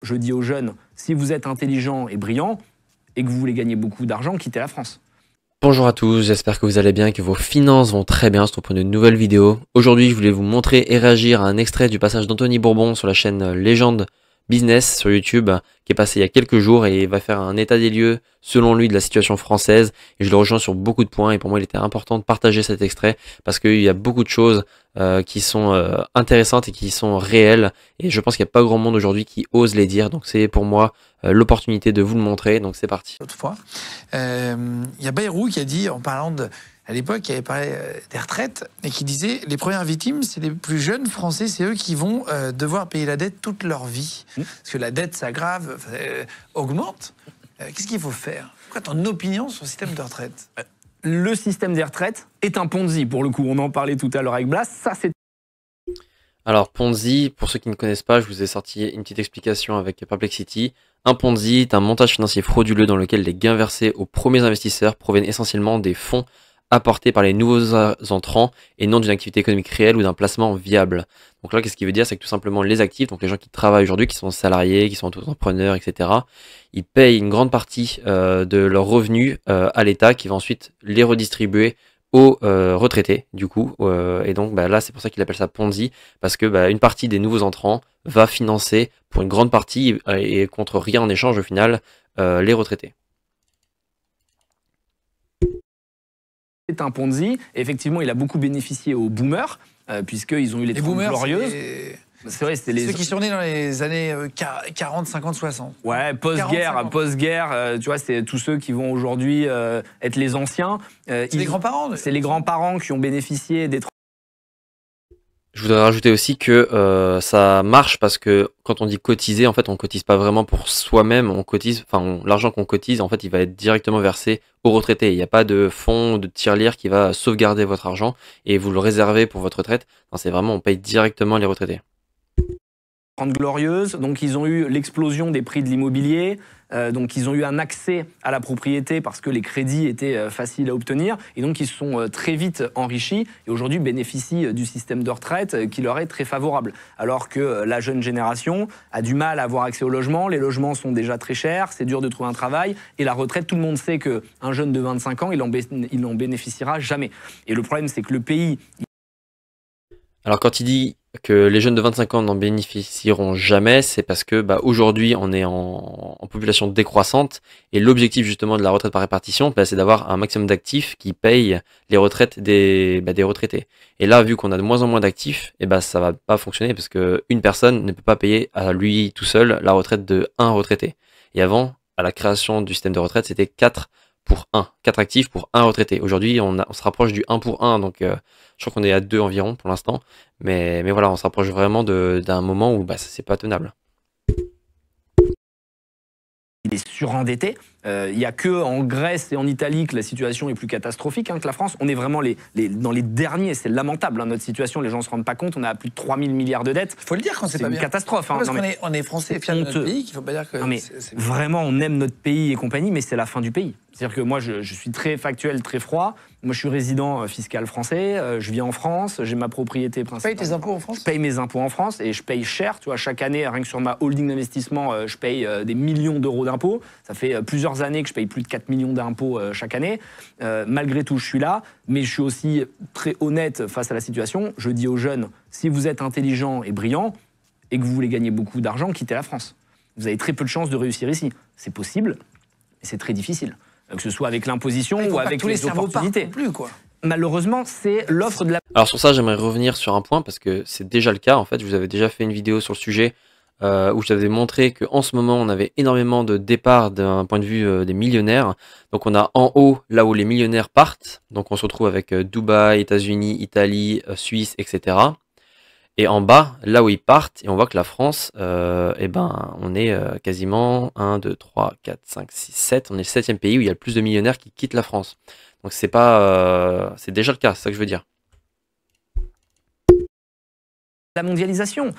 je dis aux jeunes, si vous êtes intelligent et brillant et que vous voulez gagner beaucoup d'argent, quittez la France. Bonjour à tous, j'espère que vous allez bien et que vos finances vont très bien. On se retrouve pour une nouvelle vidéo. Aujourd'hui, je voulais vous montrer et réagir à un extrait du passage d'Anthony Bourbon sur la chaîne Légende Business sur YouTube qui est passé il y a quelques jours et il va faire un état des lieux selon lui de la situation française et je le rejoins sur beaucoup de points et pour moi il était important de partager cet extrait parce qu'il y a beaucoup de choses qui sont intéressantes et qui sont réelles et je pense qu'il n'y a pas grand monde aujourd'hui qui ose les dire, donc c'est pour moi l'opportunité de vous le montrer, donc c'est parti. Autrefois, il y a Bayrou qui a dit, en parlant de, à l'époque, qui avait parlé des retraites, et qui disait les premières victimes, c'est les plus jeunes Français, c'est eux qui vont devoir payer la dette toute leur vie. Parce que la dette s'aggrave, augmente. Qu'est-ce qu'il faut faire? Quoi ton opinion sur le système de retraite? Le système des retraites est un Ponzi, pour le coup. On en parlait tout à l'heure avec Blas. Ça, c'est... Alors Ponzi, pour ceux qui ne connaissent pas, je vous ai sorti une petite explication avec Perplexity. Un Ponzi est un montage financier frauduleux dans lequel les gains versés aux premiers investisseurs proviennent essentiellement des fonds apportés par les nouveaux entrants et non d'une activité économique réelle ou d'un placement viable. Donc là, qu'est-ce qu'il veut dire? C'est que tout simplement les actifs, donc les gens qui travaillent aujourd'hui, qui sont salariés, qui sont entrepreneurs, etc., ils payent une grande partie de leurs revenus à l'État qui va ensuite les redistribuer aux retraités du coup et donc là c'est pour ça qu'il appelle ça Ponzi parce que une partie des nouveaux entrants va financer pour une grande partie et contre rien en échange au final les retraités. C'est un Ponzi. Et effectivement, il a beaucoup bénéficié aux boomers puisqu'ils ont eu les 30 boomers, glorieuses. C'est vrai, c'était ceux qui sont nés dans les années 40, 50, 60. Ouais, post-guerre, tu vois, c'est tous ceux qui vont aujourd'hui être les anciens. C'est les grands-parents. C'est les grands-parents qui ont bénéficié des... Je voudrais rajouter aussi que ça marche parce que quand on dit cotiser, en fait on cotise pas vraiment pour soi-même, on cotise, enfin l'argent qu'on cotise en fait il va être directement versé aux retraités. Il n'y a pas de fonds de tirelire qui va sauvegarder votre argent et vous le réservez pour votre retraite. Non, c'est vraiment on paye directement les retraités. 30 glorieuses, donc ils ont eu l'explosion des prix de l'immobilier, donc ils ont eu un accès à la propriété parce que les crédits étaient faciles à obtenir, et donc ils se sont très vite enrichis et aujourd'hui bénéficient du système de retraite qui leur est très favorable. Alors que la jeune génération a du mal à avoir accès au logement, les logements sont déjà très chers, c'est dur de trouver un travail, et la retraite, tout le monde sait qu'un jeune de 25 ans, il n'en bénéficiera jamais. Et le problème, c'est que le pays... Alors quand il dit que les jeunes de 25 ans n'en bénéficieront jamais, c'est parce que aujourd'hui on est en population décroissante et l'objectif justement de la retraite par répartition, c'est d'avoir un maximum d'actifs qui payent les retraites des retraités. Et là, vu qu'on a de moins en moins d'actifs, ça va pas fonctionner parce que une personne ne peut pas payer à lui tout seul la retraite de un retraité. Et avant, à la création du système de retraite, c'était 4 pour 1, 4 actifs pour 1 retraité. Aujourd'hui, on se rapproche du 1 pour 1, donc je crois qu'on est à 2 environ pour l'instant. Mais voilà, on se rapproche vraiment d'un moment où c'est pas tenable. Il est surendetté. Il n'y a que en Grèce et en Italie que la situation est plus catastrophique que la France. On est vraiment dans les derniers. C'est lamentable, notre situation. Les gens ne se rendent pas compte. On a plus de 3 000 milliards de dettes. Il faut le dire quand c'est pas bien. C'est une catastrophe. Parce qu'on est français, fiers de notre pays, qu'il ne faut pas dire que... Vraiment, on aime notre pays et compagnie, mais c'est la fin du pays. C'est-à-dire que moi, je suis très factuel, très froid. Moi, je suis résident fiscal français. Je vis en France. J'ai ma propriété principale. Tu payes tes impôts en France? Je paye mes impôts en France et je paye cher. Tu vois, chaque année, rien que sur ma holding d'investissement, je paye des millions d'euros d'impôts. Ça fait plusieurs années que je paye plus de 4 millions d'impôts chaque année. Malgré tout, je suis là. Mais je suis aussi très honnête face à la situation. Je dis aux jeunes, si vous êtes intelligent et brillant et que vous voulez gagner beaucoup d'argent, quittez la France. Vous avez très peu de chances de réussir ici. C'est possible, mais c'est très difficile. Que ce soit avec l'imposition ou avec les opportunités. Plus, quoi. Malheureusement, c'est l'offre de la... Alors sur ça, j'aimerais revenir sur un point parce que c'est déjà le cas. En fait, je vous avais déjà fait une vidéo sur le sujet où je t'avais montré qu'en ce moment, on avait énormément de départs d'un point de vue des millionnaires. Donc on a en haut, là où les millionnaires partent. Donc on se retrouve avec Dubaï, États-Unis, Italie, Suisse, etc. Et en bas, là où ils partent, et on voit que la France, on est quasiment 1, 2, 3, 4, 5, 6, 7. On est le 7e pays où il y a le plus de millionnaires qui quittent la France. Donc c'est pas, c'est déjà le cas, c'est ça que je veux dire. La mondialisation.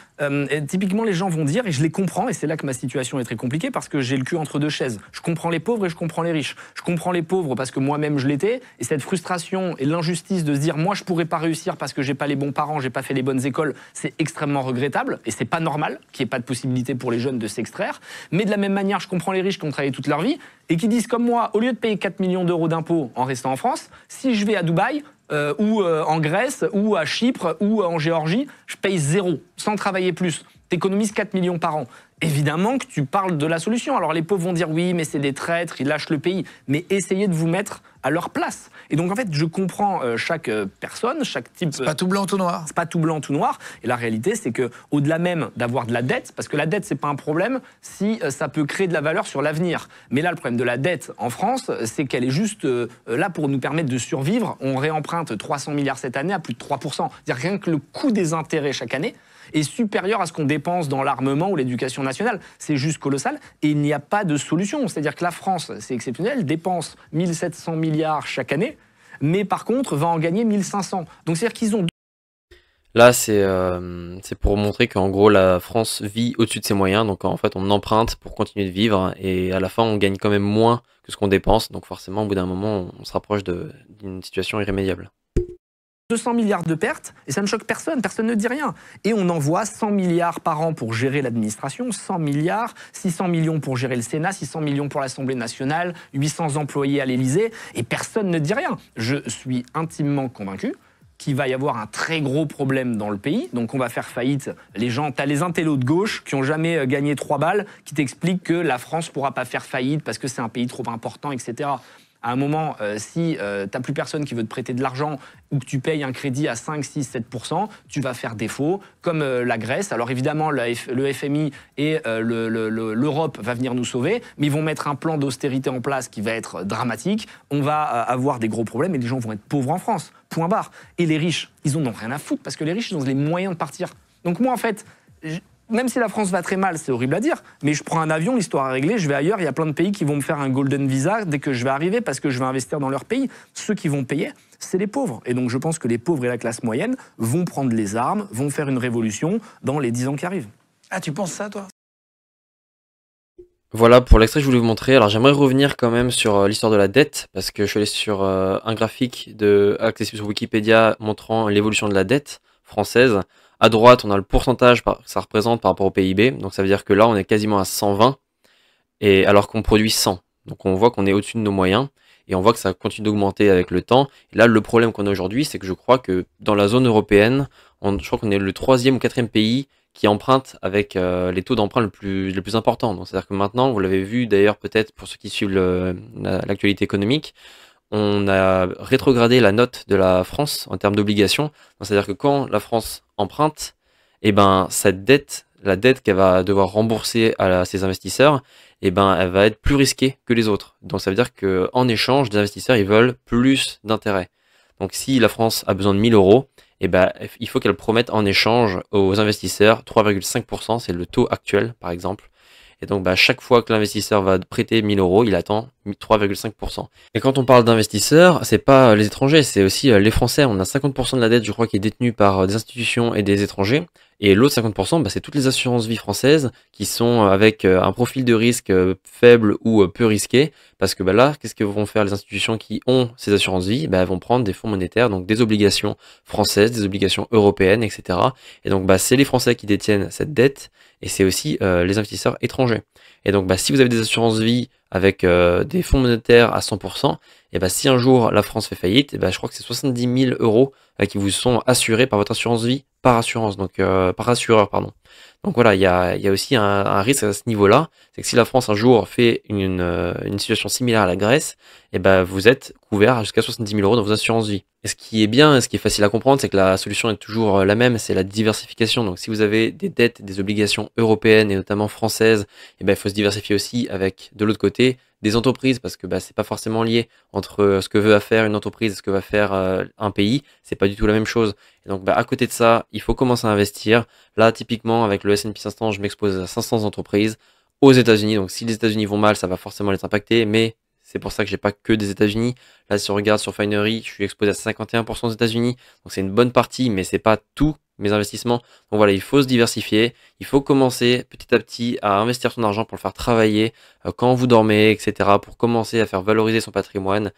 Typiquement, les gens vont dire, et je les comprends, et c'est là que ma situation est très compliquée, parce que j'ai le cul entre deux chaises. Je comprends les pauvres et je comprends les riches. Je comprends les pauvres parce que moi-même je l'étais, et cette frustration et l'injustice de se dire, moi je pourrais pas réussir parce que j'ai pas les bons parents, j'ai pas fait les bonnes écoles, c'est extrêmement regrettable, et c'est pas normal qu'il n'y ait pas de possibilité pour les jeunes de s'extraire. Mais de la même manière, je comprends les riches qui ont travaillé toute leur vie, et qui disent comme moi, au lieu de payer 4 millions d'euros d'impôts en restant en France, si je vais à Dubaï, ou en Grèce, ou à Chypre, ou en Géorgie, je paye 0, sans travailler plus. Tu économises 4 millions par an. Évidemment que tu parles de la solution. Alors les pauvres vont dire oui, mais c'est des traîtres, ils lâchent le pays. Mais essayez de vous mettre à leur place. Et donc en fait, je comprends chaque personne, chaque type. C'est pas tout blanc, tout noir. C'est pas tout blanc, tout noir. Et la réalité, c'est que au-delà même d'avoir de la dette, parce que la dette, c'est pas un problème si ça peut créer de la valeur sur l'avenir. Mais là, le problème de la dette en France, c'est qu'elle est juste là pour nous permettre de survivre. On réemprunte 300 milliards cette année à plus de 3%. C'est-à-dire rien que le coût des intérêts chaque année est supérieur à ce qu'on dépense dans l'armement ou l'éducation nationale. C'est juste colossal et il n'y a pas de solution. C'est-à-dire que la France, c'est exceptionnel, dépense 1700 milliards chaque année, mais par contre va en gagner 1500. Donc c'est-à-dire qu'ils ont... Là, c'est pour montrer qu'en gros, la France vit au-dessus de ses moyens. Donc, en fait, on emprunte pour continuer de vivre. Et à la fin, on gagne quand même moins que ce qu'on dépense. Donc, forcément, au bout d'un moment, on se rapproche d'une situation irrémédiable. 200 milliards de pertes, et ça ne choque personne, personne ne dit rien. Et on envoie 100 milliards par an pour gérer l'administration, 100 milliards, 600 millions pour gérer le Sénat, 600 millions pour l'Assemblée nationale, 800 employés à l'Élysée, et personne ne dit rien. Je suis intimement convaincu qu'il va y avoir un très gros problème dans le pays, donc on va faire faillite. Les gens, t'as les intellos de gauche qui ont jamais gagné 3 balles, qui t'expliquent que la France pourra pas faire faillite parce que c'est un pays trop important, etc. À un moment, si t'as plus personne qui veut te prêter de l'argent ou que tu payes un crédit à 5, 6, 7%, tu vas faire défaut, comme la Grèce. Alors évidemment, le FMI et l'Europe va venir nous sauver, mais ils vont mettre un plan d'austérité en place qui va être dramatique. On va avoir des gros problèmes et les gens vont être pauvres en France, point barre. Et les riches, ils en ont rien à foutre parce que les riches, ils ont les moyens de partir. Donc moi, en fait... Même si la France va très mal, c'est horrible à dire, mais je prends un avion, l'histoire est réglée, je vais ailleurs, il y a plein de pays qui vont me faire un golden visa dès que je vais arriver parce que je vais investir dans leur pays. Ceux qui vont payer, c'est les pauvres. Et donc je pense que les pauvres et la classe moyenne vont prendre les armes, vont faire une révolution dans les 10 ans qui arrivent. Ah, tu penses ça, toi? Voilà pour l'extrait que je voulais vous montrer. Alors j'aimerais revenir quand même sur l'histoire de la dette, parce que je suis allé sur un graphique accessible sur Wikipédia montrant l'évolution de la dette française. À droite, on a le pourcentage que ça représente par rapport au PIB. Donc ça veut dire que là, on est quasiment à 120, et alors qu'on produit 100. Donc on voit qu'on est au-dessus de nos moyens, et on voit que ça continue d'augmenter avec le temps. Et là, le problème qu'on a aujourd'hui, c'est que je crois que dans la zone européenne, je crois qu'on est le 3e ou 4e pays qui emprunte avec les taux d'emprunt les plus importants. Donc c'est-à-dire que maintenant, vous l'avez vu d'ailleurs peut-être pour ceux qui suivent l'actualité économique, on a rétrogradé la note de la France en termes d'obligations. C'est-à-dire que quand la France emprunte, eh ben, la dette qu'elle va devoir rembourser à ses investisseurs, eh ben, elle va être plus risquée que les autres. Donc ça veut dire qu'en échange, les investisseurs ils veulent plus d'intérêt. Donc si la France a besoin de 1000 euros, eh ben, il faut qu'elle promette en échange aux investisseurs 3,5%, c'est le taux actuel par exemple. Et donc, chaque fois que l'investisseur va prêter 1000 euros, il attend 3,5%. Et quand on parle d'investisseurs, c'est pas les étrangers, c'est aussi les Français. On a 50% de la dette, je crois, qui est détenue par des institutions et des étrangers. Et l'autre 50%, c'est toutes les assurances vie françaises qui sont avec un profil de risque faible ou peu risqué. Parce que là, qu'est-ce que vont faire les institutions qui ont ces assurances vie? Elles vont prendre des fonds monétaires, donc des obligations françaises, des obligations européennes, etc. Et donc, c'est les Français qui détiennent cette dette et c'est aussi les investisseurs étrangers. Et donc, si vous avez des assurances vie avec des fonds monétaires à 100%, et si un jour la France fait faillite, je crois que c'est 70 000 euros qui vous sont assurés par votre assurance vie par assurance, donc par assureur, pardon. Donc voilà, il y a aussi un risque à ce niveau-là, c'est que si la France un jour fait une situation similaire à la Grèce, vous êtes couvert jusqu'à 70 000 euros dans vos assurances vie. Et ce qui est bien, et ce qui est facile à comprendre, c'est que la solution est toujours la même, c'est la diversification. Donc si vous avez des dettes, des obligations européennes et notamment françaises, il faut se diversifier aussi avec de l'autre côté des entreprises, parce que c'est pas forcément lié entre ce que veut faire une entreprise et ce que va faire un pays, c'est pas du tout la même chose. Et donc à côté de ça, il faut commencer à investir. Là typiquement avec le S&P 500, je m'expose à 500 entreprises aux États-Unis. Donc si les États-Unis vont mal, ça va forcément les impacter, mais c'est pour ça que j'ai pas que des États-Unis. Là, si on regarde sur Finery, je suis exposé à 51% aux États-Unis, donc c'est une bonne partie, mais c'est pas tous mes investissements. Donc voilà, il faut se diversifier, il faut commencer petit à petit à investir son argent pour le faire travailler quand vous dormez, etc., pour commencer à faire valoriser son patrimoine,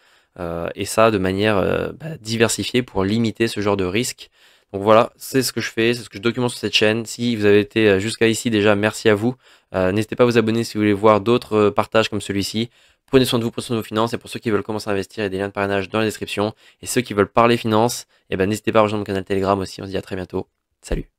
et ça de manière diversifiée pour limiter ce genre de risque. Donc voilà, c'est ce que je fais, c'est ce que je documente sur cette chaîne. Si vous avez été jusqu'à ici déjà, merci à vous. N'hésitez pas à vous abonner si vous voulez voir d'autres partages comme celui-ci. Prenez soin de vous, prenez soin de vos finances. Et pour ceux qui veulent commencer à investir, il y a des liens de parrainage dans la description. Et ceux qui veulent parler finances, n'hésitez pas à rejoindre mon canal Telegram aussi. On se dit à très bientôt. Salut.